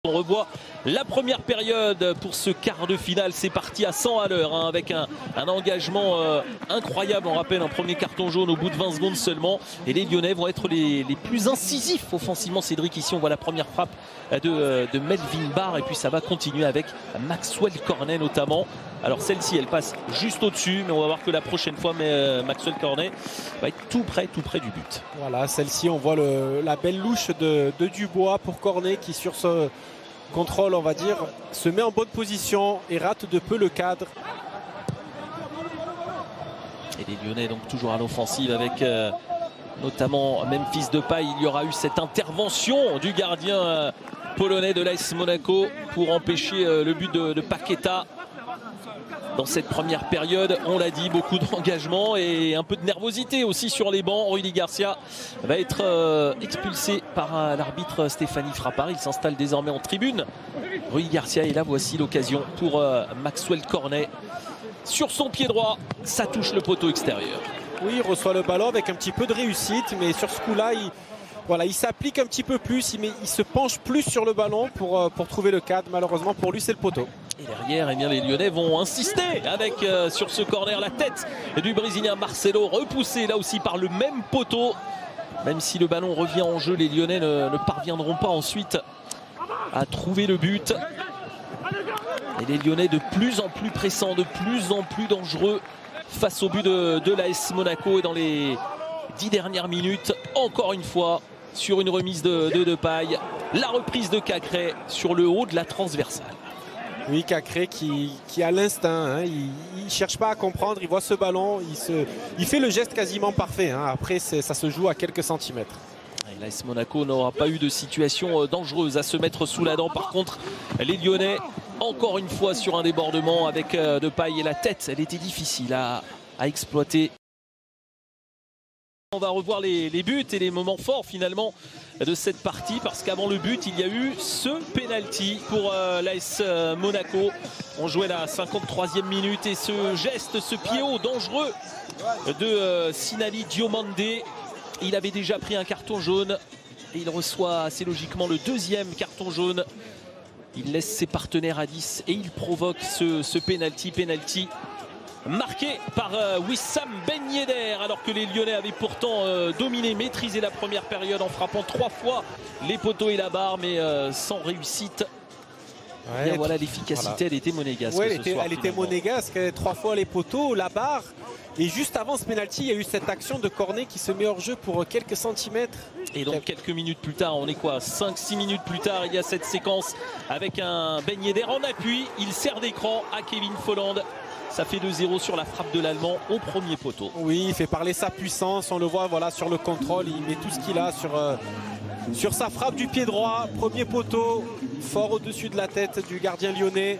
On revoit la première période pour ce quart de finale. C'est parti à 100 à l'heure avec un engagement incroyable. On rappelle un premier carton jaune au bout de 20 secondes seulement. Et les Lyonnais vont être les plus incisifs offensivement. Cédric, ici on voit la première frappe de Melvin Barr. Et puis ça va continuer avec Maxwell Cornet notamment. Alors celle-ci elle passe juste au-dessus. Mais on va voir que la prochaine fois Maxwell Cornet va être tout près du but. Voilà, celle-ci on voit la belle louche de Dubois pour Cornet qui sur ce contrôle, on va dire, se met en bonne position et rate de peu le cadre. Et les Lyonnais donc toujours à l'offensive avec notamment Memphis Depay. Il y aura eu cette intervention du gardien polonais de l'AS Monaco pour empêcher le but de Paqueta. Dans cette première période, on l'a dit, beaucoup d'engagement et un peu de nervosité aussi sur les bancs. Rudy Garcia va être expulsé par l'arbitre Stéphanie Frappard. Il s'installe désormais en tribune. Rudy Garcia et là voici l'occasion pour Maxwell Cornet. Sur son pied droit, ça touche le poteau extérieur. Oui, il reçoit le ballon avec un petit peu de réussite, mais sur ce coup-là, il s'applique un petit peu plus, il se penche plus sur le ballon pour trouver le cadre. Malheureusement pour lui, c'est le poteau. Et derrière, eh bien, les Lyonnais vont insister avec sur ce corner la tête du Brésilien Marcelo, repoussé là aussi par le même poteau. Même si le ballon revient en jeu, les Lyonnais ne parviendront pas ensuite à trouver le but. Et les Lyonnais de plus en plus pressants, de plus en plus dangereux face au but de l'AS Monaco. Et dans les 10 dernières minutes, encore une fois, sur une remise de Depay, la reprise de Cacré sur le haut de la transversale. Oui, Cacré qui a l'instinct, hein, il ne cherche pas à comprendre, il voit ce ballon, il fait le geste quasiment parfait. Hein. Après, ça se joue à quelques centimètres. L'AS Monaco n'aura pas eu de situation dangereuse à se mettre sous la dent. Par contre, les Lyonnais, encore une fois sur un débordement avec Depay et la tête, elle était difficile à exploiter. On va revoir les buts et les moments forts finalement de cette partie, parce qu'avant le but il y a eu ce penalty pour l'AS Monaco. On jouait la 53e minute et ce geste, ce pied haut dangereux de Sinali Diomandé. Il avait déjà pris un carton jaune et il reçoit assez logiquement le deuxième carton jaune. Il laisse ses partenaires à 10 et il provoque ce penalty marqué par Wissam Ben Yedder, alors que les Lyonnais avaient pourtant dominé, maîtrisé la première période en frappant 3 fois les poteaux et la barre, mais sans réussite. Ouais, voilà, l'efficacité, voilà. Elle était monégasque. Ouais, elle était monégasque, 3 fois les poteaux, la barre. Et juste avant ce penalty, il y a eu cette action de Cornet qui se met hors jeu pour quelques centimètres. Et donc quelques minutes plus tard, on est quoi, 5-6 minutes plus tard, il y a cette séquence avec un Ben Yedder en appui. Il sert d'écran à Kevin Folland. Ça fait 2-0 sur la frappe de l'Allemand au premier poteau. Oui, il fait parler sa puissance. On le voit voilà, sur le contrôle. Il met tout ce qu'il a sur sa frappe du pied droit. Premier poteau, fort au-dessus de la tête du gardien lyonnais.